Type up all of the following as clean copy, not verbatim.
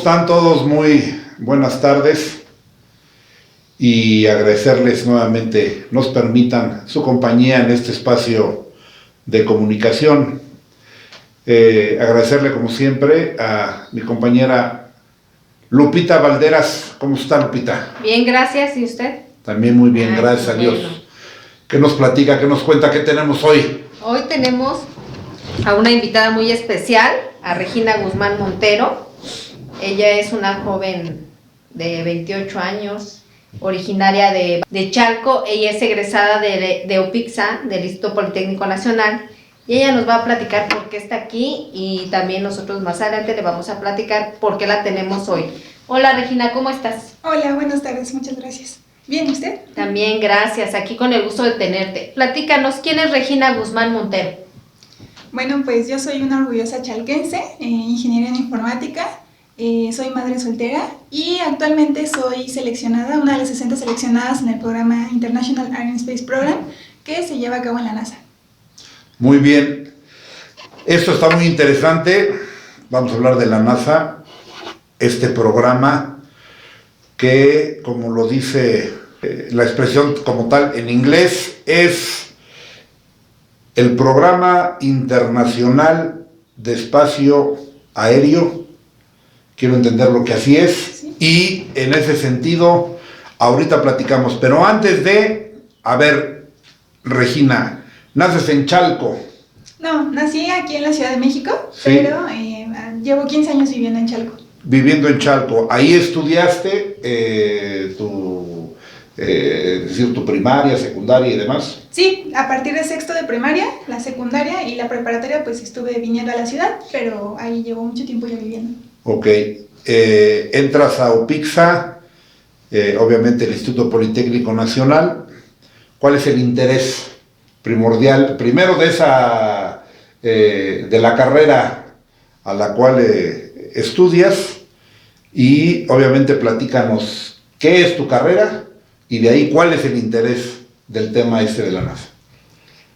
están todos? Muy buenas tardes y agradecerles nuevamente nos permitan su compañía en este espacio de comunicación. Agradecerle como siempre a mi compañera Lupita Valderas. ¿Cómo está, Lupita? Bien, gracias. ¿Y usted? También muy bien, gracias a Dios. Bueno. ¿Qué nos platica, qué nos cuenta, qué tenemos hoy? Hoy tenemos a una invitada muy especial, a Regina Guzmán Montero. Ella es una joven de 28 años, originaria de Chalco. Ella es egresada de UPIXA, del Instituto Politécnico Nacional. Y ella nos va a platicar por qué está aquí y también nosotros más adelante le vamos a platicar por qué la tenemos hoy. Hola Regina, ¿cómo estás? Hola, buenas tardes, muchas gracias. ¿Bien, usted? También gracias, aquí con el gusto de tenerte. Platícanos, ¿quién es Regina Guzmán Montero? Bueno, pues yo soy una orgullosa chalquense, ingeniera en informática, soy madre soltera y actualmente soy seleccionada, una de las 60 seleccionadas en el programa International Air and Space Program que se lleva a cabo en la NASA. Muy bien, esto está muy interesante. Vamos a hablar de la NASA, este programa que, como lo dice la expresión como tal en inglés, es el Programa Internacional de Espacio Aéreo. Quiero entender lo que así es, sí. Y en ese sentido ahorita platicamos, pero antes a ver, Regina, ¿naces en Chalco? No, nací aquí en la Ciudad de México, sí. Pero llevo 15 años viviendo en Chalco. Viviendo en Chalco, ahí estudiaste tu primaria, secundaria y demás. Sí, a partir de sexto de primaria, la secundaria y la preparatoria pues estuve viniendo a la ciudad, pero ahí llevo mucho tiempo ya viviendo. Ok, entras a UPIXA, obviamente el Instituto Politécnico Nacional. ¿Cuál es el interés primordial, primero de la carrera a la cual estudias? Y obviamente platícanos qué es tu carrera y de ahí cuál es el interés del tema de la NASA.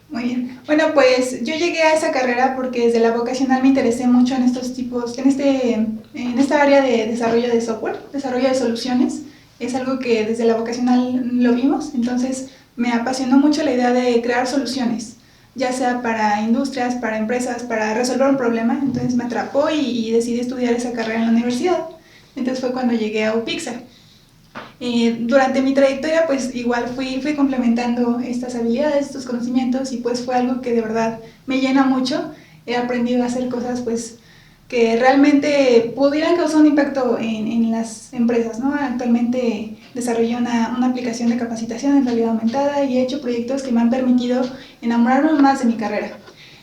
Muy bien. Bueno, pues yo llegué a esa carrera porque desde la vocacional me interesé mucho en estos tipos, en esta área de desarrollo de software, desarrollo de soluciones. Es algo que desde la vocacional lo vimos, entonces me apasionó mucho la idea de crear soluciones, ya sea para industrias, para empresas, para resolver un problema. Entonces me atrapó y decidí estudiar esa carrera en la universidad. Entonces fue cuando llegué a UPIXA. Durante mi trayectoria pues igual fui complementando estas habilidades, estos conocimientos, y pues fue algo que de verdad me llena mucho. He aprendido a hacer cosas pues que realmente pudieran causar un impacto en las empresas, ¿no? Actualmente desarrollé una aplicación de capacitación en realidad aumentada y he hecho proyectos que me han permitido enamorarme más de mi carrera.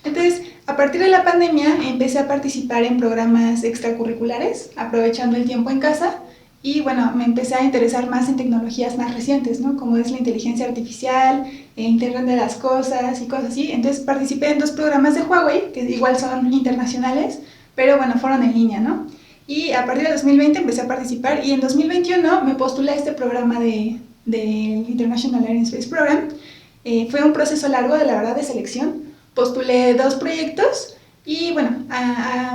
Entonces, a partir de la pandemia empecé a participar en programas extracurriculares, aprovechando el tiempo en casa, y bueno, me empecé a interesar más en tecnologías más recientes, ¿no? Como es la inteligencia artificial, Internet de las cosas y cosas así. Entonces participé en 2 programas de Huawei, que igual son internacionales, pero bueno, fueron en línea, ¿no? Y a partir de 2020 empecé a participar y en 2021 me postulé a este programa del International Air and Space Program. Fue un proceso largo, de la verdad, de selección. Postulé 2 proyectos y bueno,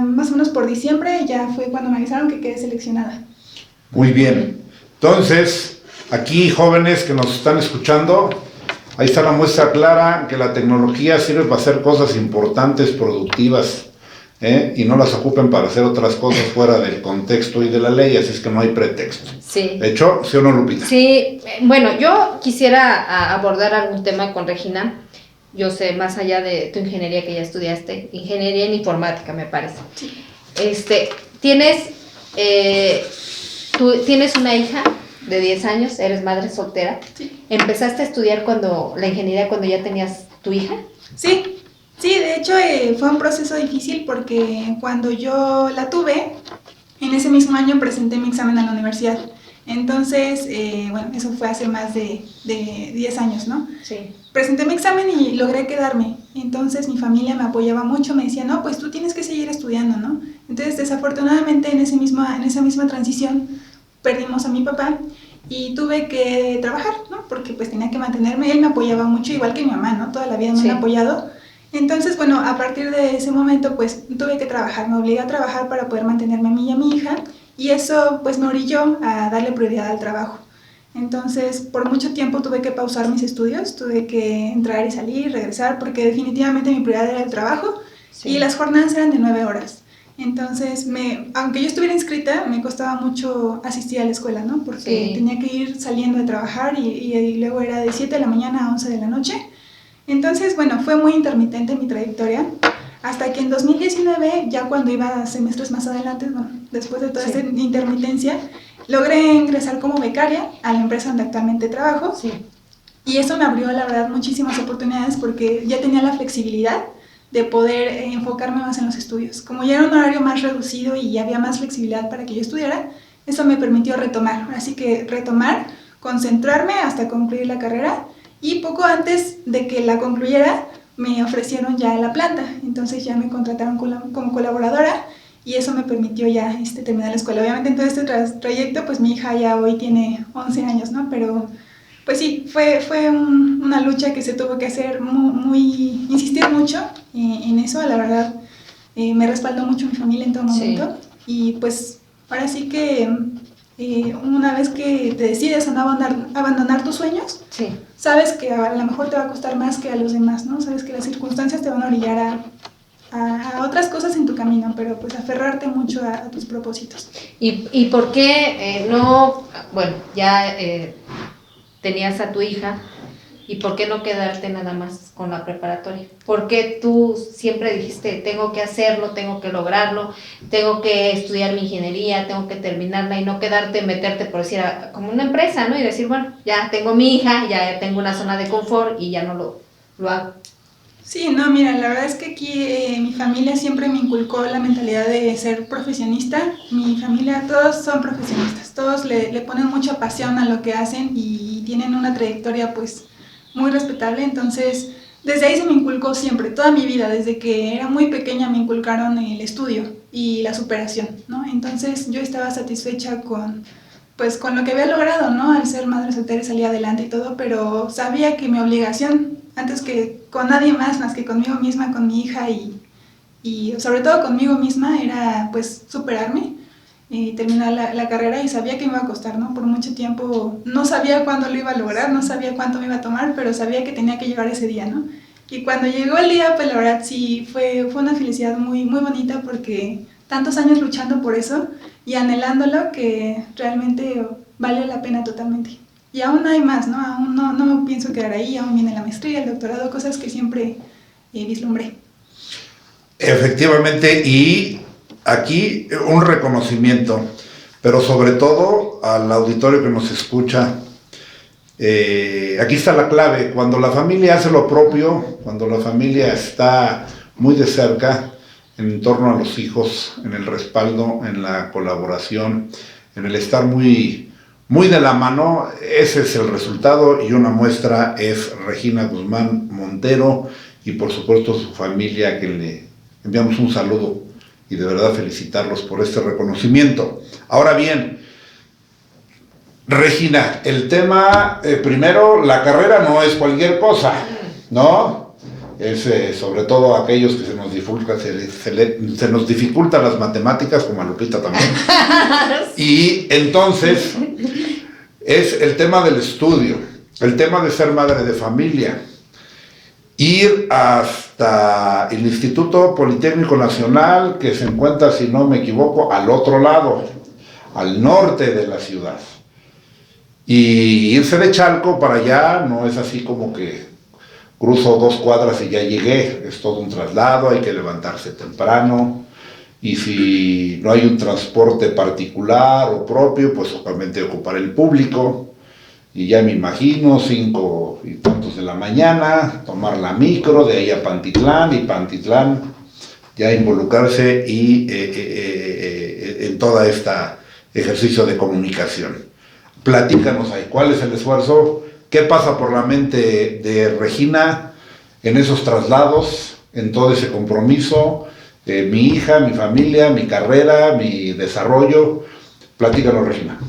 más o menos por diciembre ya fue cuando me avisaron que quedé seleccionada. Muy bien. Entonces, aquí jóvenes que nos están escuchando, ahí está la muestra clara que la tecnología sirve para hacer cosas importantes, productivas, y no las ocupen para hacer otras cosas fuera del contexto y de la ley, así es que no hay pretexto. Sí. ¿De hecho, sí o no, Lupita? Sí, bueno, yo quisiera abordar algún tema con Regina. Yo sé, más allá de tu ingeniería que ya estudiaste, ingeniería en informática, me parece. Sí. Tú tienes una hija de 10 años, eres madre soltera. Sí. ¿Empezaste a estudiar la ingeniería cuando ya tenías tu hija? Sí, de hecho fue un proceso difícil porque cuando yo la tuve, en ese mismo año presenté mi examen a la universidad. Entonces, bueno, eso fue hace más de 10 años, ¿no? Sí. Presenté mi examen y logré quedarme. Entonces mi familia me apoyaba mucho, me decía, no, pues tú tienes que seguir estudiando, ¿no? Entonces, desafortunadamente, en esa misma transición, perdimos a mi papá y tuve que trabajar, ¿no? Porque pues tenía que mantenerme. Él me apoyaba mucho, igual que mi mamá, ¿no? Toda la vida me han apoyado. Entonces, bueno, a partir de ese momento, pues tuve que trabajar, me obligué a trabajar para poder mantenerme a mí y a mi hija. y eso pues me orilló a darle prioridad al trabajo. Entonces, por mucho tiempo tuve que pausar mis estudios, tuve que entrar y salir, regresar, porque definitivamente mi prioridad era el trabajo, sí. Y las jornadas eran de 9 horas. Entonces, aunque yo estuviera inscrita, me costaba mucho asistir a la escuela, ¿no? Porque sí. Tenía que ir saliendo de trabajar y luego era de 7 de la mañana a 11 de la noche. Entonces, bueno, fue muy intermitente mi trayectoria, hasta que en 2019, ya cuando iba a semestres más adelante, bueno, después de toda esa intermitencia, logré ingresar como becaria a la empresa donde actualmente trabajo. Sí. Y eso me abrió, la verdad, muchísimas oportunidades porque ya tenía la flexibilidad de poder enfocarme más en los estudios. Como ya era un horario más reducido y había más flexibilidad para que yo estudiara, eso me permitió retomar. Así que retomar, concentrarme hasta concluir la carrera, y poco antes de que la concluyera me ofrecieron ya la planta. Entonces ya me contrataron como colaboradora, y eso me permitió ya terminar la escuela. Obviamente en todo este trayecto, pues mi hija ya hoy tiene 11 años, ¿no? Pero pues sí, fue una lucha que se tuvo que hacer, insistir mucho en eso. La verdad, me respaldó mucho mi familia en todo momento. Sí. Y pues ahora sí que una vez que te decides a abandonar tus sueños, sí. Sabes que a lo mejor te va a costar más que a los demás, ¿no? Sabes que las circunstancias te van a orillar a otras cosas en tu camino, pero pues aferrarte mucho a tus propósitos. ¿Y por qué no, bueno, ya tenías a tu hija, y por qué no quedarte nada más con la preparatoria? ¿Por qué tú siempre dijiste, tengo que hacerlo, tengo que lograrlo, tengo que estudiar mi ingeniería, tengo que terminarla, y no meterte, por decir, como una empresa, ¿no? Y decir, bueno, ya tengo mi hija, ya tengo una zona de confort y ya no lo hago. Sí, no, mira, la verdad es que aquí mi familia siempre me inculcó la mentalidad de ser profesionista. Mi familia, todos son profesionistas, todos le ponen mucha pasión a lo que hacen y tienen una trayectoria pues muy respetable. Entonces, desde ahí se me inculcó siempre, toda mi vida, desde que era muy pequeña me inculcaron el estudio y la superación, ¿no? Entonces yo estaba satisfecha con lo que había logrado, ¿no? Al ser madre soltera y salir adelante y todo, pero sabía que mi obligación, antes que con nadie más que conmigo misma, con mi hija y sobre todo conmigo misma, era pues superarme, terminar la carrera, y sabía que me iba a costar, ¿no? Por mucho tiempo no sabía cuándo lo iba a lograr, no sabía cuánto me iba a tomar, pero sabía que tenía que llegar ese día, ¿no? Y cuando llegó el día, pues la verdad sí fue una felicidad muy, muy bonita, porque tantos años luchando por eso y anhelándolo, que realmente vale la pena totalmente. Y aún hay más, ¿no? Aún no me pienso quedar ahí, aún viene la maestría, el doctorado, cosas que siempre vislumbré. Efectivamente, y aquí un reconocimiento, pero sobre todo al auditorio que nos escucha. Aquí está la clave: cuando la familia hace lo propio, cuando la familia está muy de cerca, en torno a los hijos, en el respaldo, en la colaboración, en el estar muy, muy de la mano, ese es el resultado, y una muestra es Regina Guzmán Montero y por supuesto su familia, que le enviamos un saludo y de verdad felicitarlos por este reconocimiento. Ahora bien, Regina, el tema, primero, la carrera no es cualquier cosa, ¿no? Es sobre todo aquellos que se nos dificultan las matemáticas, como a Lupita también. Y entonces es el tema del estudio, el tema de ser madre de familia, ir hasta el Instituto Politécnico Nacional, que se encuentra, si no me equivoco, al otro lado, al norte de la ciudad. Y irse de Chalco para allá no es así como que cruzo 2 cuadras y ya llegué, es todo un traslado, hay que levantarse temprano, y si no hay un transporte particular o propio, pues obviamente ocupar el público, y ya me imagino 5 y tantos de la mañana, tomar la micro, de ahí a Pantitlán, y Pantitlán ya involucrarse y en toda esta ejercicio de comunicación. Platícanos ahí, ¿cuál es el esfuerzo? ¿Qué pasa por la mente de Regina en esos traslados, en todo ese compromiso? Mi hija, mi familia, mi carrera, mi desarrollo. Platícanos, Regina.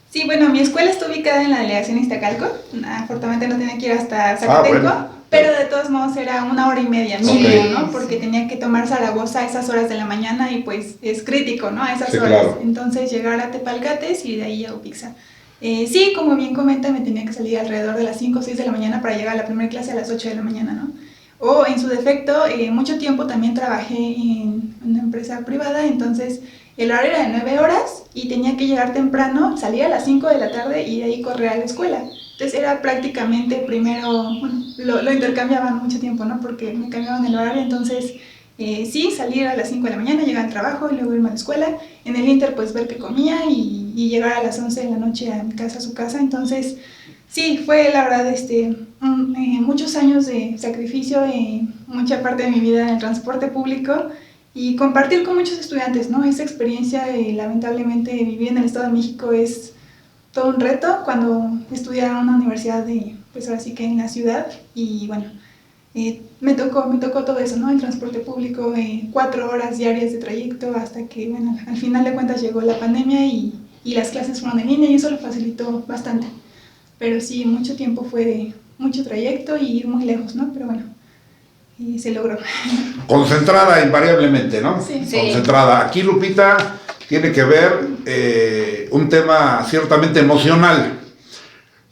Sí, bueno, mi escuela está ubicada en la delegación Iztacalco. Afortunadamente no tenía que ir hasta Zacatenco. Bueno. pero de todos modos era 1 hora y media mínimo, Ok. ¿no? Porque tenía que tomar Zaragoza a esas horas de la mañana y pues es crítico, ¿no? A esas Sí, horas. claro. Entonces llegar a Tepalcates y de ahí a Upixa. Sí, como bien comenta, me tenía que salir alrededor de las 5 o 6 de la mañana para llegar a la primera clase a las 8 de la mañana, ¿no? O en su defecto, mucho tiempo también trabajé en una empresa privada, entonces el horario era de 9 horas y tenía que llegar temprano, salía a las 5 de la tarde y de ahí correr a la escuela. Entonces era prácticamente primero, bueno, lo intercambiaban mucho tiempo, ¿no? Porque me cambiaban el horario, entonces sí, salir a las 5 de la mañana, llegar al trabajo y luego irme a la escuela. En el Inter pues ver qué comía y llegar a las 11 de la noche a mi casa, a su casa. Entonces sí, fue la verdad muchos años de sacrificio, mucha parte de mi vida en el transporte público y compartir con muchos estudiantes, ¿no? Esa experiencia, lamentablemente, vivir en el Estado de México es todo un reto cuando estudiaba en una universidad pues ahora sí que en la ciudad y bueno, me tocó todo eso, ¿no? El transporte público, 4 horas diarias de trayecto hasta que, bueno, al final de cuentas llegó la pandemia y las clases fueron en línea y eso lo facilitó bastante. Pero sí, mucho tiempo fue de mucho trayecto y ir muy lejos, ¿no? Pero bueno, se logró. Concentrada invariablemente, ¿no? Sí. Concentrada. Aquí, Lupita, tiene que ver un tema ciertamente emocional.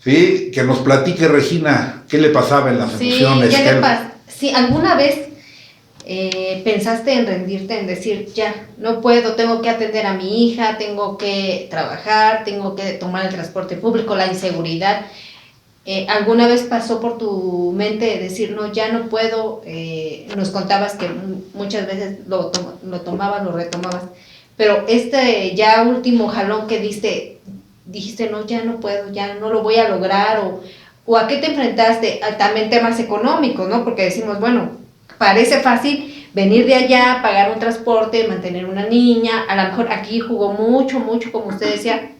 ¿Sí? Que nos platique Regina qué le pasaba en las emociones. ¿Qué le pasa? Sí, ¿alguna vez pensaste en rendirte, en decir, ya, no puedo, tengo que atender a mi hija, tengo que trabajar, tengo que tomar el transporte público, la inseguridad? ¿Alguna vez pasó por tu mente decir, no, ya no puedo? Nos contabas que muchas veces lo tomabas, lo retomabas, pero ya último jalón que dijiste, no, ya no puedo, ya no lo voy a lograr, o ¿a qué te enfrentaste? También temas económicos, ¿no? Porque decimos, bueno, parece fácil venir de allá, pagar un transporte, mantener una niña, a lo mejor aquí jugó mucho, como usted decía,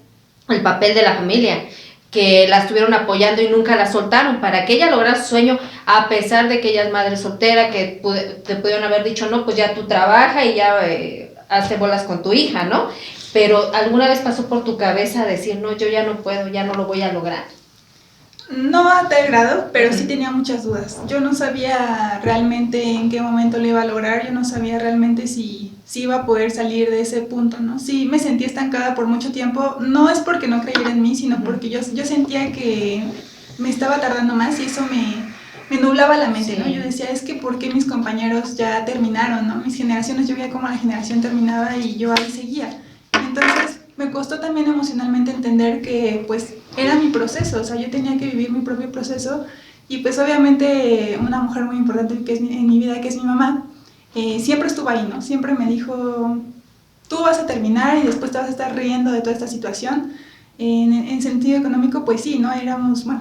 el papel de la familia, que la estuvieron apoyando y nunca la soltaron, para que ella lograra su sueño, a pesar de que ella es madre soltera, que te pudieron haber dicho, no, pues ya tú trabaja y ya hazte bolas con tu hija, ¿no? Pero ¿alguna vez pasó por tu cabeza decir, no, yo ya no puedo, ya no lo voy a lograr? No a tal grado, pero sí tenía muchas dudas. Yo no sabía realmente en qué momento lo iba a lograr, yo no sabía realmente si iba a poder salir de ese punto, ¿no? Sí, me sentí estancada por mucho tiempo, no es porque no creyera en mí, sino porque yo sentía que me estaba tardando más y eso me nublaba la mente, ¿no? Yo decía, es que ¿por qué mis compañeros ya terminaron, ¿no? Mis generaciones, yo veía cómo la generación terminaba y yo ahí seguía. Entonces me costó también emocionalmente entender que pues era mi proceso, o sea, yo tenía que vivir mi propio proceso y pues obviamente una mujer muy importante que es en mi vida, que es mi mamá, siempre estuvo ahí, ¿no? Siempre me dijo, tú vas a terminar y después te vas a estar riendo de toda esta situación. En sentido económico, pues sí, ¿no?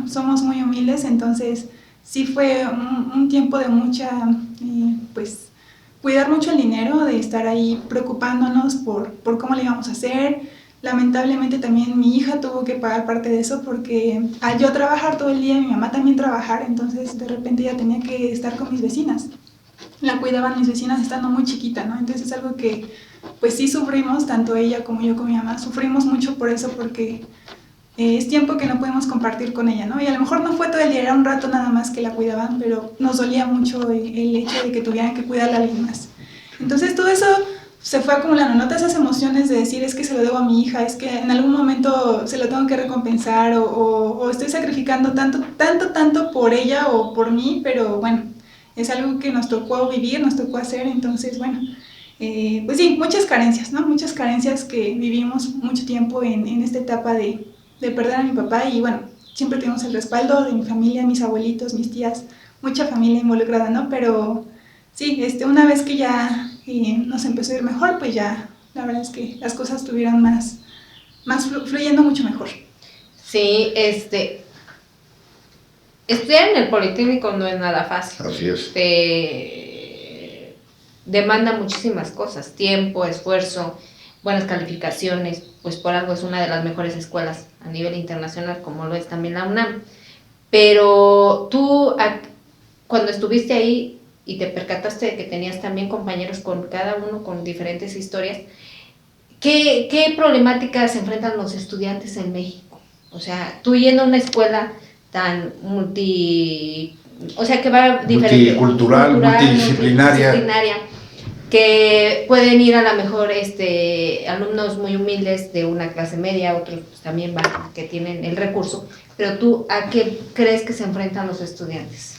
Somos muy humildes, entonces sí fue un tiempo de mucha, pues, cuidar mucho el dinero, de estar ahí preocupándonos por cómo le íbamos a hacer. Lamentablemente también mi hija tuvo que pagar parte de eso porque al yo trabajar todo el día, mi mamá también trabajar, entonces de repente ella tenía que estar con mis vecinas. La cuidaban mis vecinas estando muy chiquita, ¿no? Entonces es algo que pues sí sufrimos, tanto ella como yo con mi mamá, sufrimos mucho por eso porque es tiempo que no podemos compartir con ella, ¿no? Y a lo mejor no fue todo el día, era un rato nada más que la cuidaban, pero nos dolía mucho el hecho de que tuvieran que cuidarla a alguien más. Entonces todo eso se fue acumulando, ¿no? Todas esas emociones de decir, es que se lo debo a mi hija, es que en algún momento se lo tengo que recompensar o estoy sacrificando tanto por ella o por mí, pero bueno, es algo que nos tocó vivir, nos tocó hacer, entonces bueno, pues sí, muchas carencias, ¿no? Muchas carencias que vivimos mucho tiempo en esta etapa de perder a mi papá y bueno, siempre tuvimos el respaldo de mi familia, mis abuelitos, mis tías, mucha familia involucrada, ¿no? Pero sí, una vez que ya nos empezó a ir mejor, pues ya la verdad es que las cosas estuvieron más fluyendo mucho mejor. Sí, estudiar en el Politécnico no es nada fácil. Así es. Demanda muchísimas cosas, tiempo, esfuerzo, buenas calificaciones, pues por algo es una de las mejores escuelas a nivel internacional, como lo es también la UNAM. Pero tú, cuando estuviste ahí y te percataste de que tenías también compañeros con cada uno con diferentes historias, ¿qué problemáticas se enfrentan los estudiantes en México? O sea, tú yendo a una escuela tan o sea que va diferente. Multicultural, multidisciplinaria. Que pueden ir a lo mejor alumnos muy humildes de una clase media, otros pues, también van, que tienen el recurso. Pero tú, ¿a qué crees que se enfrentan los estudiantes?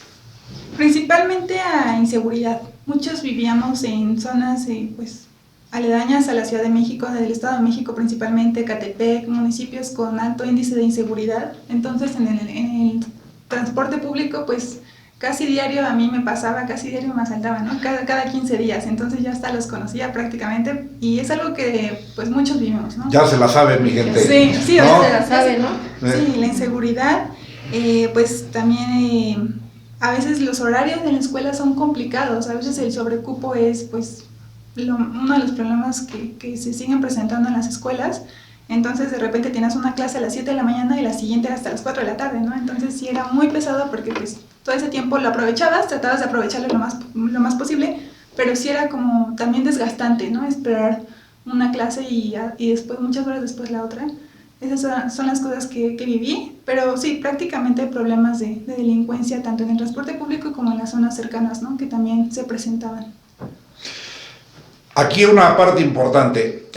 Principalmente a inseguridad. Muchos vivíamos en zonas pues aledañas a la Ciudad de México, del Estado de México principalmente, Catepec, municipios con alto índice de inseguridad. Entonces en el transporte público pues casi diario a mí me pasaba, casi diario me asaltaban, ¿no? Cada 15 días, entonces ya hasta los conocía prácticamente y es algo que pues muchos vivimos, ¿no? Ya se la sabe mi gente. Sí, ¿no? O sea, se la sabe, ¿no? Sí, la inseguridad, pues también a veces los horarios en la escuela son complicados, a veces el sobrecupo es pues uno de los problemas que se siguen presentando en las escuelas. Entonces de repente tienes una clase a las 7 de la mañana y la siguiente era hasta las 4 de la tarde, ¿no? Entonces sí era muy pesado porque pues todo ese tiempo lo aprovechabas, tratabas de aprovecharlo lo más posible, pero sí era como también desgastante, ¿no? Esperar una clase y después, muchas horas después la otra. Esas son las cosas que viví, pero sí, prácticamente problemas de delincuencia tanto en el transporte público como en las zonas cercanas, ¿no? Que también se presentaban. Aquí una parte importante,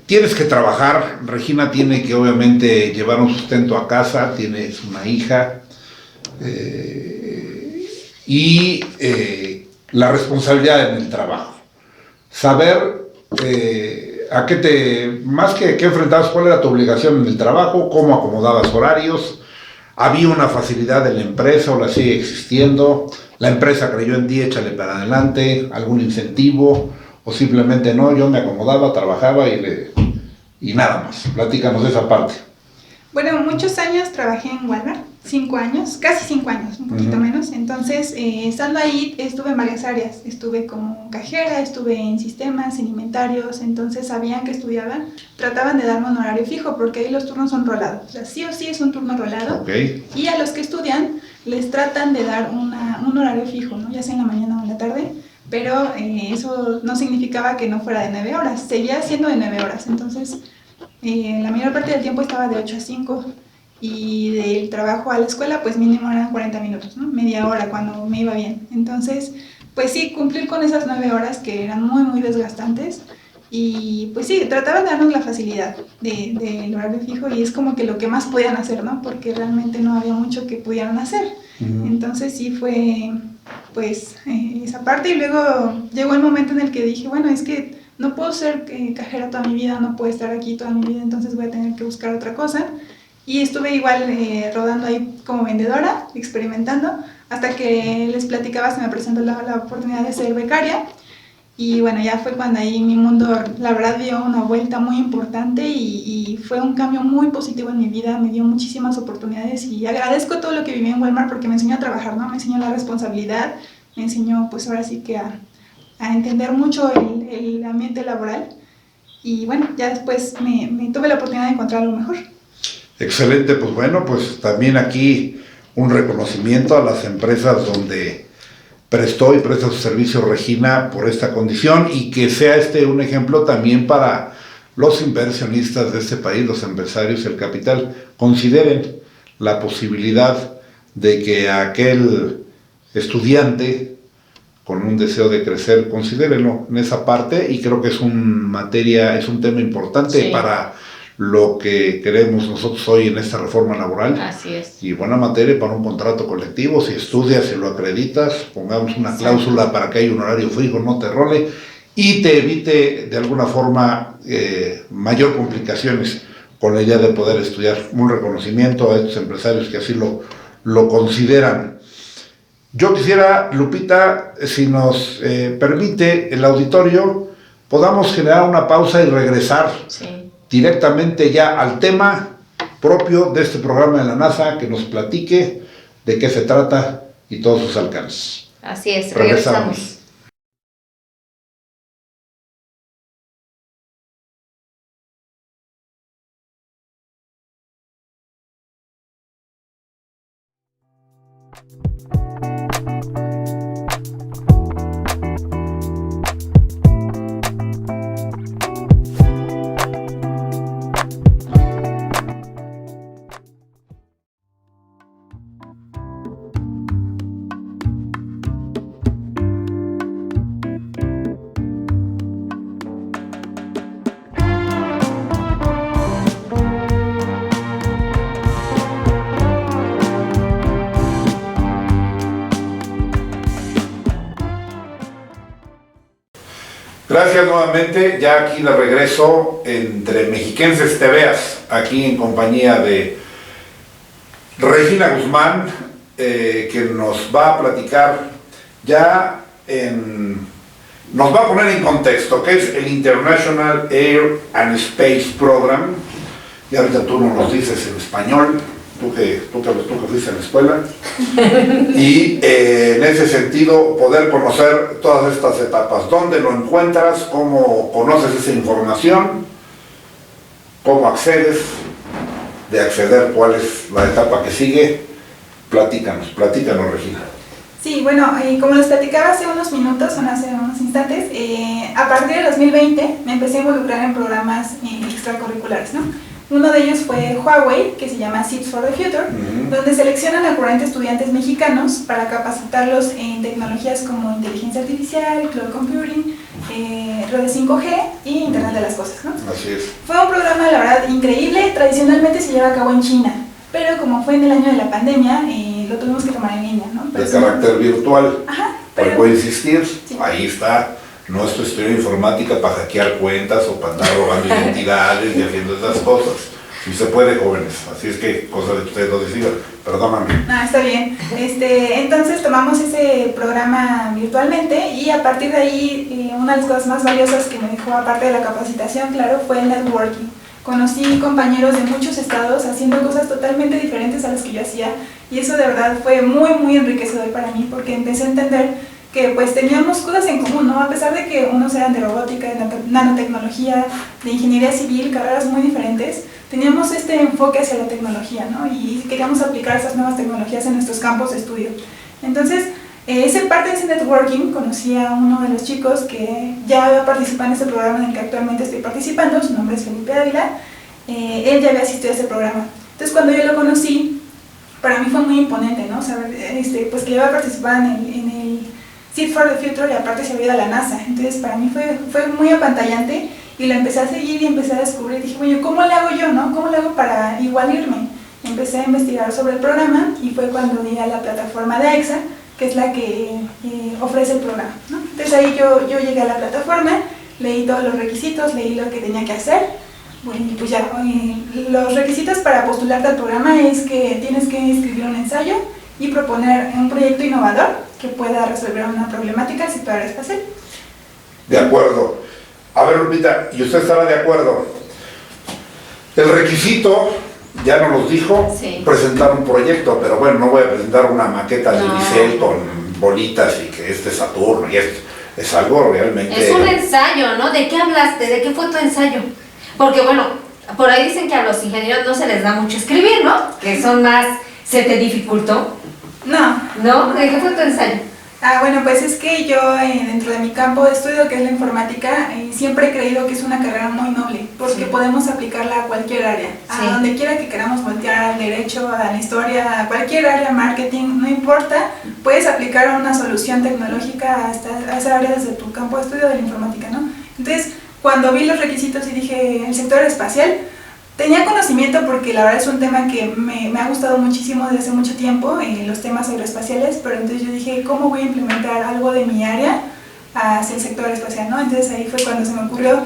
tienes que trabajar, Regina tiene que obviamente llevar un sustento a casa, tienes una hija, y la responsabilidad en el trabajo. Saber a qué más que enfrentabas, cuál era tu obligación en el trabajo, cómo acomodabas horarios, había una facilidad en la empresa o la sigue existiendo, la empresa creyó en ti, échale para adelante, algún incentivo, o simplemente no, yo me acomodaba, trabajaba y nada más. Platícanos de esa parte. Bueno, muchos años trabajé en Walmart, 5 años, casi 5 años, un poquito menos. Entonces, estando ahí, estuve en varias áreas. Estuve como cajera, estuve en sistemas, en inventarios. Entonces, sabían que estudiaban, trataban de darme un horario fijo, porque ahí los turnos son rolados. O sea, sí o sí es un turno rolado. Okay. Y a los que estudian, les tratan de dar un horario fijo, ¿no? Ya sea en la mañana o en la tarde. Pero eso no significaba que no fuera de 9 horas. Seguía siendo de 9 horas. Entonces, la mayor parte del tiempo estaba de 8 a 5 y del trabajo a la escuela pues mínimo eran 40 minutos, ¿no? Media hora cuando me iba bien. Entonces, pues sí, cumplir con esas 9 horas que eran muy, muy desgastantes y pues sí, trataban de darnos la facilidad del horario fijo y es como que lo que más podían hacer, ¿no? Porque realmente no había mucho que pudieran hacer. Entonces sí fue pues esa parte y luego llegó el momento en el que dije, bueno, es que no puedo ser cajera toda mi vida, no puedo estar aquí toda mi vida, entonces voy a tener que buscar otra cosa. Y estuve igual rodando ahí como vendedora, experimentando, hasta que les platicaba, se me presentó la oportunidad de ser becaria. Y bueno, ya fue cuando ahí mi mundo, la verdad, dio una vuelta muy importante y fue un cambio muy positivo en mi vida, me dio muchísimas oportunidades y agradezco todo lo que viví en Walmart porque me enseñó a trabajar, ¿no? Me enseñó la responsabilidad, me enseñó pues ahora sí que a entender mucho el ambiente laboral y bueno, ya después me tuve la oportunidad de encontrar algo mejor. Excelente, pues bueno, pues también aquí un reconocimiento a las empresas donde prestó y presta su servicio Regina por esta condición y que sea un ejemplo también para los inversionistas de este país, los empresarios, el capital, consideren la posibilidad de que aquel estudiante con un deseo de crecer, considérenlo en esa parte y creo que es un tema importante para lo que queremos nosotros hoy en esta reforma laboral. Así es. Y buena materia para un contrato colectivo, si estudias, si lo acreditas, pongamos una cláusula para que haya un horario fijo, no te role y te evite de alguna forma mayor complicaciones con la idea de poder estudiar. Un reconocimiento a estos empresarios que así lo consideran. Yo quisiera, Lupita, si nos permite el auditorio, podamos generar una pausa y regresar directamente ya al tema propio de este programa de la NASA, que nos platique de qué se trata y todos sus alcances. Así es, regresamos. Gracias nuevamente, ya aquí de regreso entre Mexiquenses TVs, aquí en compañía de Regina Guzmán, que nos va a platicar nos va a poner en contexto qué es el International Air and Space Program. Y ahorita tú nos lo dices en español, tú que fuiste en la escuela, y en ese sentido poder conocer todas estas etapas, dónde lo encuentras, cómo conoces esa información, cómo accedes, de acceder, cuál es la etapa que sigue. Platícanos Regina. Sí, bueno, como les platicaba hace unos minutos, hace unos instantes, a partir de 2020 me empecé a involucrar en programas extracurriculares, ¿no? Uno de ellos fue Huawei, que se llama Seeds for the Future, donde seleccionan a 40 estudiantes mexicanos para capacitarlos en tecnologías como inteligencia artificial, cloud computing, redes 5G y Internet de las Cosas, ¿no? Así es. Fue un programa, la verdad, increíble. Tradicionalmente se lleva a cabo en China, pero como fue en el año de la pandemia, lo tuvimos que tomar en línea, ¿no? De carácter virtual. Ajá. Voy a insistir, sí. Ahí está nuestro estudio de informática para hackear cuentas o para andar robando identidades y haciendo esas cosas. Si se puede, jóvenes. Así es que, cosa de que ustedes lo decidan. Perdóname. Ah, está bien. Entonces tomamos ese programa virtualmente y a partir de ahí, una de las cosas más valiosas que me dejó, aparte de la capacitación, claro, fue el networking. Conocí compañeros de muchos estados haciendo cosas totalmente diferentes a las que yo hacía y eso de verdad fue muy, muy enriquecedor para mí porque empecé a entender que pues teníamos cosas en común, ¿no? A pesar de que unos eran de robótica, de nanotecnología, de ingeniería civil, carreras muy diferentes, teníamos este enfoque hacia la tecnología, ¿no? Y queríamos aplicar esas nuevas tecnologías en nuestros campos de estudio. Entonces, parte de ese networking, conocí a uno de los chicos que ya había participado en este programa en el que actualmente estoy participando, su nombre es Felipe Ávila, él ya había asistido a ese programa. Entonces, cuando yo lo conocí, para mí fue muy imponente, ¿no? Saber, pues que yo había participado en el Seed for the Future y aparte se había ido a la NASA. Entonces para mí fue muy apantallante y lo empecé a seguir y empecé a descubrir. Dije, oye, ¿cómo le hago yo, no? ¿Cómo le hago para igual irme? Empecé a investigar sobre el programa y fue cuando di a la plataforma de AEXA, que es la que ofrece el programa, ¿no? Entonces ahí yo llegué a la plataforma, leí todos los requisitos, leí lo que tenía que hacer. Bueno, y pues ya, los requisitos para postularte al programa es que tienes que escribir un ensayo y proponer un proyecto innovador que pueda resolver una problemática del sector aeroespacial. De acuerdo. A ver, Lupita, ¿y usted estará de acuerdo? El requisito, ya nos los dijo, sí, presentar un proyecto, pero bueno, no voy a presentar una maqueta de Unicel con bolitas y que este Saturno y esto. Es algo realmente... Es un ensayo, ¿no? ¿De qué hablaste? ¿De qué fue tu ensayo? Porque bueno, por ahí dicen que a los ingenieros no se les da mucho escribir, ¿no? Que son más... ¿Se te dificultó? No. ¿No? ¿De qué fue tu ensayo? Bueno, pues es que yo dentro de mi campo de estudio, que es la informática, siempre he creído que es una carrera muy noble, porque podemos aplicarla a cualquier área, a donde quiera que queramos voltear, al derecho, a la historia, a cualquier área, marketing, no importa, puedes aplicar una solución tecnológica a esa área desde tu campo de estudio de la informática, ¿no? Entonces, cuando vi los requisitos y dije, el sector espacial, tenía conocimiento porque la verdad es un tema que me ha gustado muchísimo desde hace mucho tiempo, los temas aeroespaciales, pero entonces yo dije, ¿cómo voy a implementar algo de mi área hacia el sector espacial, ¿no? Entonces ahí fue cuando se me ocurrió,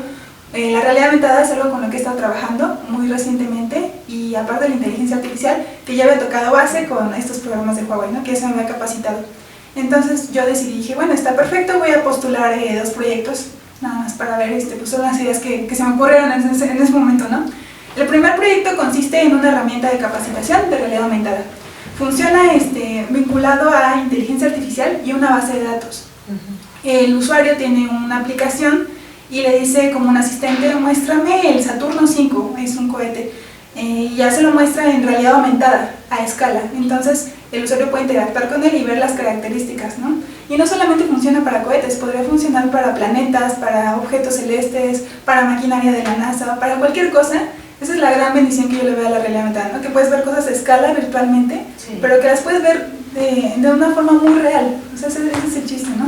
la realidad aumentada es algo con lo que he estado trabajando muy recientemente y aparte de la inteligencia artificial, que ya había tocado base con estos programas de Huawei, ¿no? Que eso me había capacitado. Entonces yo decidí, dije, bueno, está perfecto, voy a postular 2 proyectos, nada más para ver, pues son las ideas que se me ocurrieron en ese momento, ¿no? El primer proyecto consiste en una herramienta de capacitación de realidad aumentada. Funciona vinculado a inteligencia artificial y una base de datos. El usuario tiene una aplicación y le dice como un asistente, muéstrame el Saturno 5, es un cohete, y ya se lo muestra en realidad aumentada, a escala. Entonces el usuario puede interactuar con él y ver las características, ¿no? Y no solamente funciona para cohetes, podría funcionar para planetas, para objetos celestes, para maquinaria de la NASA, para cualquier cosa. Esa es la gran bendición que yo le veo a la realidad aumentada, ¿no? Que puedes ver cosas a escala virtualmente, pero que las puedes ver de una forma muy real. O sea, ese es el chiste, ¿no?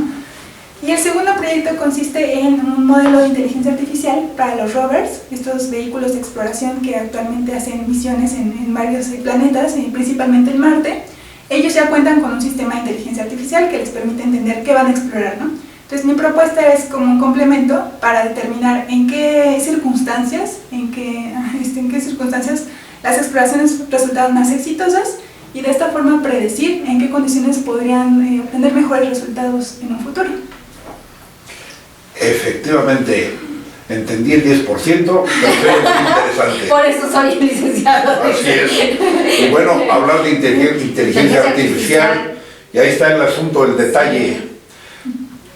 Y el segundo proyecto consiste en un modelo de inteligencia artificial para los rovers, estos vehículos de exploración que actualmente hacen misiones en varios planetas, principalmente en Marte. Ellos ya cuentan con un sistema de inteligencia artificial que les permite entender qué van a explorar, ¿no? Entonces mi propuesta es como un complemento para determinar en qué circunstancias, en qué circunstancias las exploraciones resultaron más exitosas y de esta forma predecir en qué condiciones podrían obtener mejores resultados en un futuro. Efectivamente, entendí el 10%, pero es interesante. Por eso soy licenciado. Así es. Y bueno, hablar de inteligencia artificial, y ahí está el asunto, el detalle.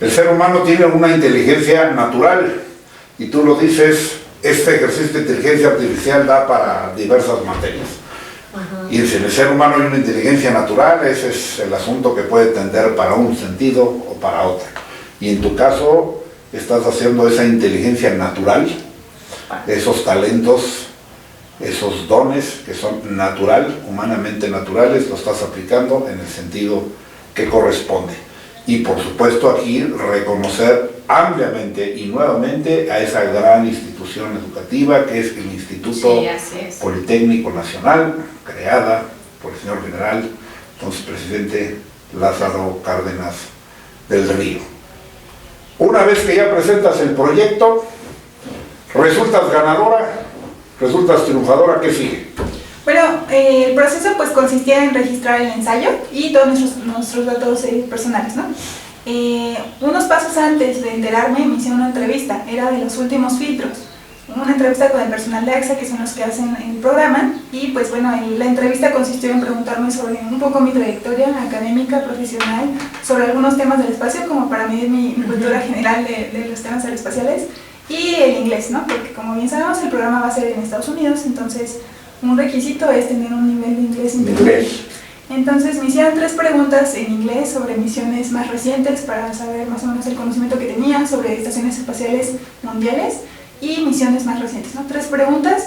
El ser humano tiene una inteligencia natural, y tú lo dices, este ejercicio de inteligencia artificial da para diversas materias. Y si en el ser humano hay una inteligencia natural, ese es el asunto que puede tender para un sentido o para otro. Y en tu caso, estás haciendo esa inteligencia natural, esos talentos, esos dones que son humanamente naturales, lo estás aplicando en el sentido que corresponde. Y por supuesto aquí reconocer ampliamente y nuevamente a esa gran institución educativa que es el Instituto Politécnico Nacional, creada por el señor general, entonces presidente Lázaro Cárdenas del Río. Una vez que ya presentas el proyecto, resultas ganadora, resultas triunfadora, ¿qué sigue? Bueno, el proceso pues consistía en registrar el ensayo y todos nuestros datos personales, ¿no? Unos pasos antes de enterarme me hicieron una entrevista, era de los últimos filtros, una entrevista con el personal de AXA, que son los que hacen el programa, y pues bueno, la entrevista consistió en preguntarme sobre un poco mi trayectoria académica, profesional, sobre algunos temas del espacio, como para medir mi cultura general de los temas aeroespaciales, y el inglés, ¿no? Porque como bien sabemos, el programa va a ser en Estados Unidos, entonces un requisito es tener un nivel de inglés intermedio. Entonces me hicieron 3 preguntas en inglés sobre misiones más recientes para saber más o menos el conocimiento que tenía sobre estaciones espaciales mundiales y misiones más recientes, ¿no? 3 preguntas,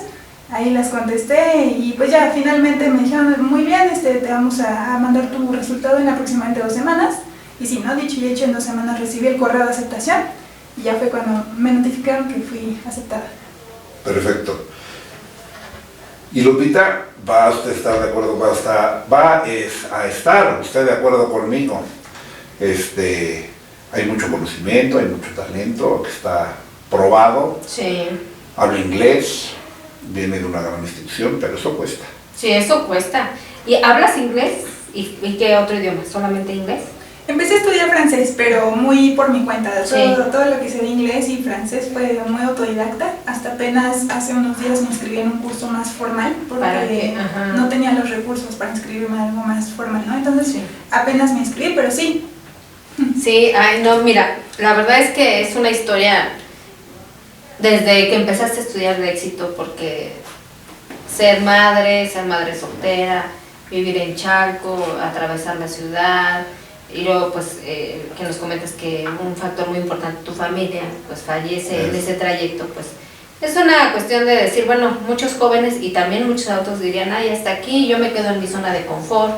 ahí las contesté y pues ya finalmente me dijeron, muy bien, te vamos a mandar tu resultado en aproximadamente 2 semanas. Y sí, ¿no? Dicho y hecho, en 2 semanas recibí el correo de aceptación y ya fue cuando me notificaron que fui aceptada. Perfecto. Y Lupita, va usted a estar de acuerdo, va a estar usted de acuerdo conmigo. Hay mucho conocimiento, hay mucho talento que está probado. Sí. Habla inglés, viene de una gran institución, pero eso cuesta. Sí, eso cuesta. ¿Y hablas inglés? ¿Y qué otro idioma? ¿Solamente inglés? Empecé a estudiar francés, pero muy por mi cuenta. Sí. Todo lo que sé de inglés y francés fue muy autodidacta. Hasta apenas hace unos días me inscribí en un curso más formal, porque no tenía los recursos para inscribirme en algo más formal, ¿no? Entonces sí, apenas me inscribí, pero sí. Sí, ay no, mira, la verdad es que es una historia desde que empezaste a estudiar de éxito, porque ser madre soltera, vivir en Chalco, atravesar la ciudad, y luego pues que nos comentas que un factor muy importante, tu familia, pues fallece en ese trayecto, pues es una cuestión de decir, bueno, muchos jóvenes y también muchos adultos dirían, ay, hasta aquí, yo me quedo en mi zona de confort,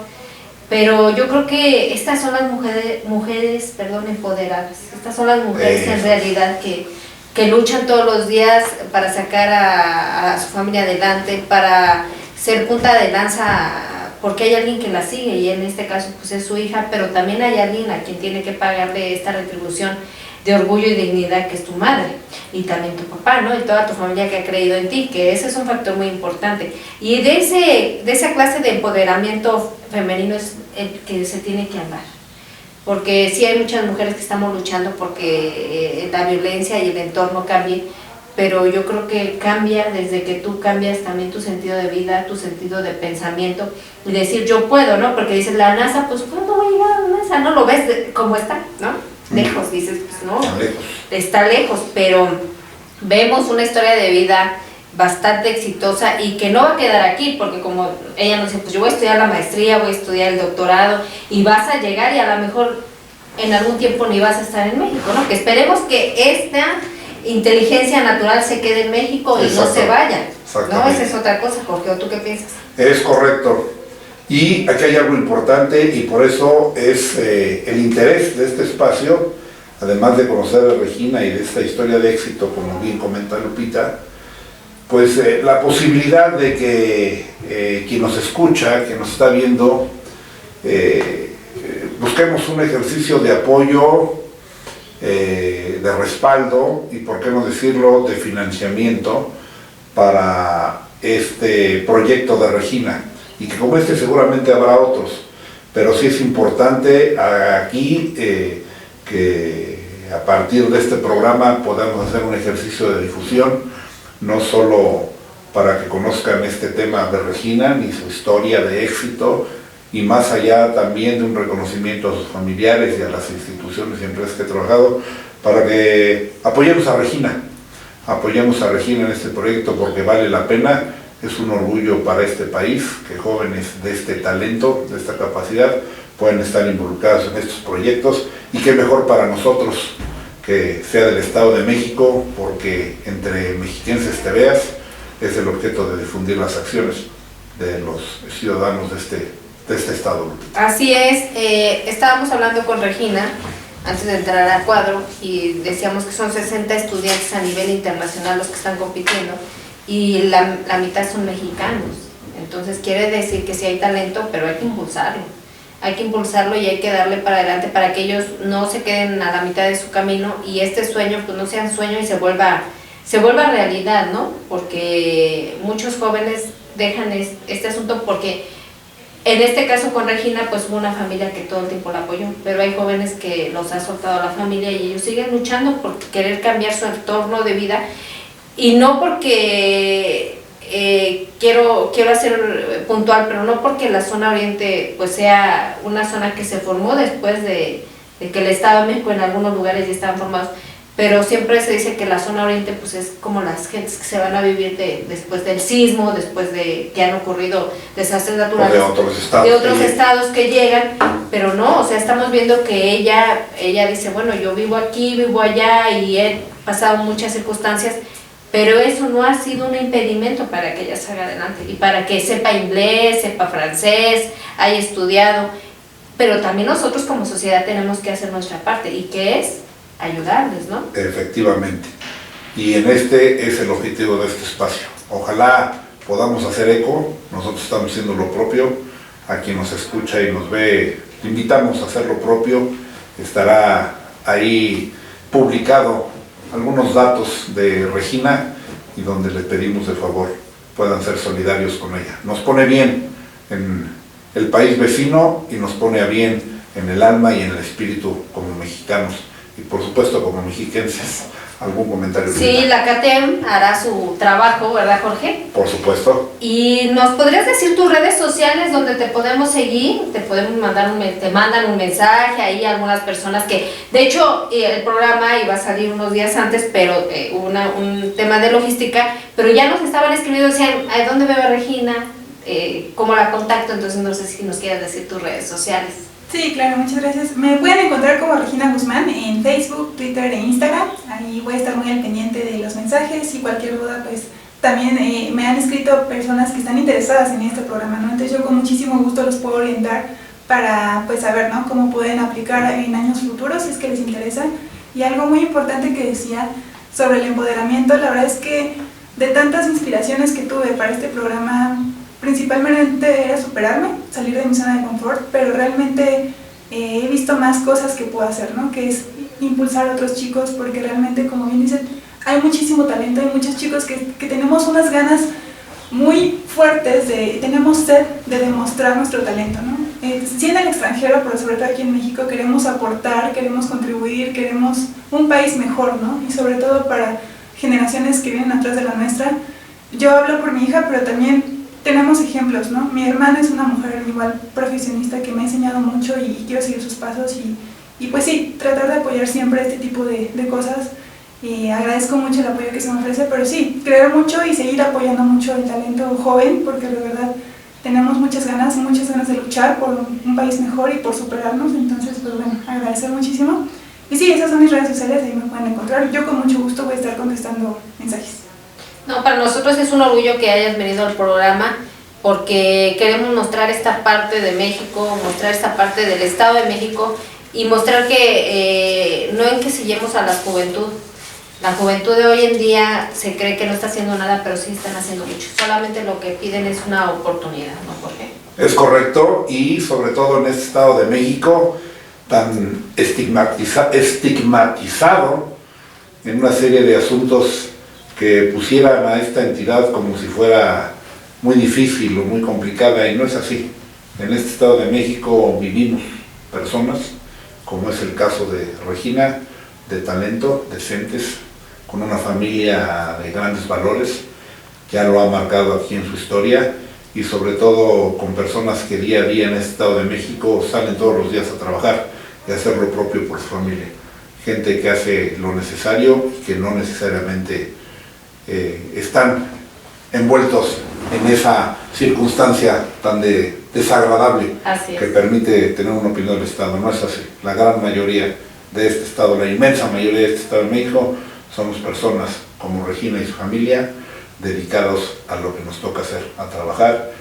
pero yo creo que estas son las mujeres empoderadas, estas son las mujeres en realidad que luchan todos los días para sacar a su familia adelante, para ser punta de lanza, porque hay alguien que la sigue y en este caso pues es su hija, pero también hay alguien a quien tiene que pagarle esta retribución de orgullo y dignidad, que es tu madre y también tu papá, ¿no? Y toda tu familia que ha creído en ti, que ese es un factor muy importante. Y de esa clase de empoderamiento femenino es el que se tiene que hablar, porque sí hay muchas mujeres que estamos luchando porque la violencia y el entorno cambie, pero yo creo que cambia desde que tú cambias también tu sentido de vida, tu sentido de pensamiento, y decir yo puedo, ¿no? Porque dices, la NASA, pues ¿cuándo voy a llegar a la NASA? No lo ves cómo está, ¿no? Lejos, dices, pues no, está lejos, pero vemos una historia de vida bastante exitosa y que no va a quedar aquí, porque como ella nos dice, pues yo voy a estudiar la maestría, voy a estudiar el doctorado, y vas a llegar y a lo mejor en algún tiempo ni vas a estar en México, ¿no? Que esperemos que esta inteligencia natural se quede en México y no se vaya, ¿no? Esa es otra cosa, Jorge, ¿tú qué piensas? Es correcto. Y aquí hay algo importante y por eso es el interés de este espacio, además de conocer a Regina y de esta historia de éxito, como bien comenta Lupita, pues la posibilidad de que quien nos escucha, quien nos está viendo, busquemos un ejercicio de apoyo de respaldo y, por qué no decirlo, de financiamiento para este proyecto de Regina, y que como este seguramente habrá otros, pero sí es importante aquí que a partir de este programa podamos hacer un ejercicio de difusión, no solo para que conozcan este tema de Regina ni su historia de éxito, y más allá también de un reconocimiento a sus familiares y a las instituciones y empresas que he trabajado, para que apoyemos a Regina en este proyecto, porque vale la pena. Es un orgullo para este país que jóvenes de este talento, de esta capacidad, puedan estar involucrados en estos proyectos, y qué mejor para nosotros que sea del Estado de México, porque entre mexiquenses te veas es el objeto de difundir las acciones de los ciudadanos de este estado. Así es, estábamos hablando con Regina antes de entrar al cuadro y decíamos que son 60 estudiantes a nivel internacional los que están compitiendo, y la mitad son mexicanos. Entonces quiere decir que sí hay talento, pero hay que impulsarlo y hay que darle para adelante para que ellos no se queden a la mitad de su camino y este sueño pues no sea un sueño y se vuelva realidad, ¿no? Porque muchos jóvenes dejan este asunto porque en este caso con Regina pues hubo una familia que todo el tiempo la apoyó, pero hay jóvenes que los ha soltado la familia y ellos siguen luchando por querer cambiar su entorno de vida, y no porque quiero hacer puntual, pero no porque la zona oriente pues sea una zona que se formó después de que el Estado de México en algunos lugares ya estaban formados, pero siempre se dice que la zona oriente pues es como las gentes que se van a vivir después del sismo, después de que han ocurrido desastres naturales de otros estados que llegan, pero no, o sea, estamos viendo que ella dice, bueno, yo vivo aquí, vivo allá y he pasado muchas circunstancias, pero eso no ha sido un impedimento para que ella salga adelante y para que sepa inglés, sepa francés, haya estudiado, pero también nosotros como sociedad tenemos que hacer nuestra parte, y que es ayudarles, ¿no? Efectivamente, y en este es el objetivo de este espacio. Ojalá podamos hacer eco. Nosotros estamos haciendo lo propio, a quien nos escucha y nos ve, le invitamos a hacer lo propio. Estará ahí publicado algunos datos de Regina, y donde le pedimos de favor puedan ser solidarios con ella. Nos pone bien en el país vecino y nos pone a bien en el alma y en el espíritu como mexicanos, y por supuesto como mexiquenses. ¿Algún comentario? Sí, la CATEM hará su trabajo, ¿verdad, Jorge? Por supuesto. ¿Y nos podrías decir tus redes sociales donde te podemos seguir? Te podemos te mandan un mensaje ahí algunas personas que, de hecho, el programa iba a salir unos días antes, pero hubo un tema de logística, pero ya nos estaban escribiendo, decían, ¿a dónde veo a Regina? ¿Cómo la contacto? Entonces no sé si nos quieras decir tus redes sociales. Sí, claro, muchas gracias. Me pueden encontrar como Regina Guzmán en Facebook, Twitter e Instagram. Ahí voy a estar muy al pendiente de los mensajes y cualquier duda, pues también me han escrito personas que están interesadas en este programa, ¿no? Entonces yo con muchísimo gusto los puedo orientar para pues saber, ¿no?, cómo pueden aplicar en años futuros si es que les interesa. Y algo muy importante que decía sobre el empoderamiento, la verdad es que de tantas inspiraciones que tuve para este programa, principalmente era superarme, salir de mi zona de confort, pero realmente he visto más cosas que puedo hacer, ¿no? Que es impulsar a otros chicos, porque realmente, como bien dicen, hay muchísimo talento, hay muchos chicos que tenemos unas ganas muy fuertes, tenemos sed de demostrar nuestro talento, ¿no? Sí en el extranjero, pero sobre todo aquí en México queremos aportar, queremos contribuir, queremos un país mejor, ¿no? Y sobre todo para generaciones que vienen atrás de la nuestra. Yo hablo por mi hija, pero también tenemos ejemplos, ¿no? Mi hermana es una mujer igual profesionista que me ha enseñado mucho y quiero seguir sus pasos y pues sí, tratar de apoyar siempre este tipo de cosas. Y agradezco mucho el apoyo que se me ofrece, pero sí, creer mucho y seguir apoyando mucho el talento joven, porque de verdad tenemos muchas ganas de luchar por un país mejor y por superarnos. Entonces, pues bueno, agradecer muchísimo. Y sí, esas son mis redes sociales, ahí me pueden encontrar. Yo con mucho gusto voy a estar contestando mensajes. No, para nosotros es un orgullo que hayas venido al programa, porque queremos mostrar esta parte de México, mostrar esta parte del Estado de México y mostrar que no enquisillemos a la juventud. La juventud de hoy en día se cree que no está haciendo nada, pero sí están haciendo mucho. Solamente lo que piden es una oportunidad, ¿no, Jorge? Es correcto, y sobre todo en este Estado de México, tan estigmatizado en una serie de asuntos que pusieran a esta entidad como si fuera muy difícil o muy complicada, y no es así. En este Estado de México vivimos personas, como es el caso de Regina, de talento, decentes, con una familia de grandes valores, ya lo ha marcado aquí en su historia, y sobre todo con personas que día a día en este Estado de México salen todos los días a trabajar y a hacer lo propio por su familia. Gente que hace lo necesario y que no necesariamente están envueltos en esa circunstancia tan desagradable que permite tener una opinión del Estado. No es así. La gran mayoría de este Estado, la inmensa mayoría de este Estado de México, somos personas como Regina y su familia, dedicados a lo que nos toca hacer, a trabajar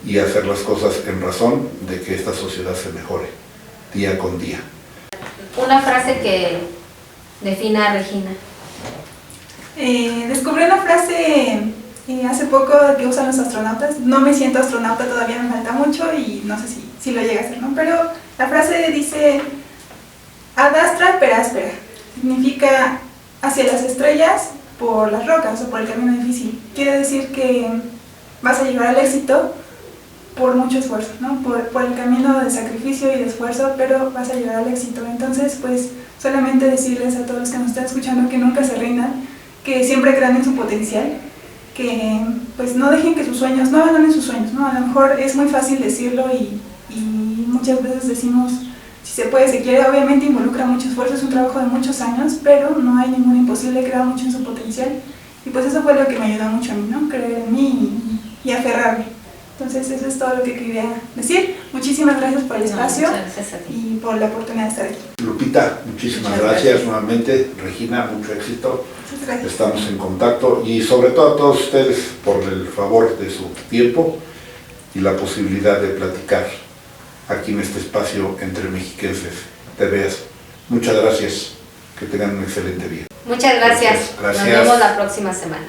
y a hacer las cosas en razón de que esta sociedad se mejore día con día. Una frase que defina a Regina. Descubrí una frase hace poco que usan los astronautas. No me siento astronauta, todavía me falta mucho y no sé si lo llega a ser, ¿no? Pero la frase dice ad astra per aspera. Significa hacia las estrellas por las rocas o por el camino difícil. Quiere decir que vas a llegar al éxito por mucho esfuerzo, ¿no? Por el camino de sacrificio y de esfuerzo, pero vas a llegar al éxito. Entonces, pues, solamente decirles a todos los que nos están escuchando que nunca se rindan, que siempre crean en su potencial, que pues no dejen que sus sueños, no abandonen sus sueños, ¿no? A lo mejor es muy fácil decirlo y muchas veces decimos, si se puede, se quiere, obviamente involucra mucho esfuerzo, es un trabajo de muchos años, pero no hay ningún imposible, crear mucho en su potencial. Y pues eso fue lo que me ayudó mucho a mí, ¿no? Creer en mí y aferrarme. Entonces eso es todo lo que quería decir. Muchísimas gracias por el espacio y por la oportunidad de estar aquí. Lupita, muchísimas gracias nuevamente. Regina, mucho éxito. Muchas gracias. Estamos en contacto y sobre todo a todos ustedes por el favor de su tiempo y la posibilidad de platicar aquí en este espacio entre mexiquenses. Te veas. Muchas gracias. Que tengan un excelente día. Muchas gracias. Gracias. Nos vemos la próxima semana.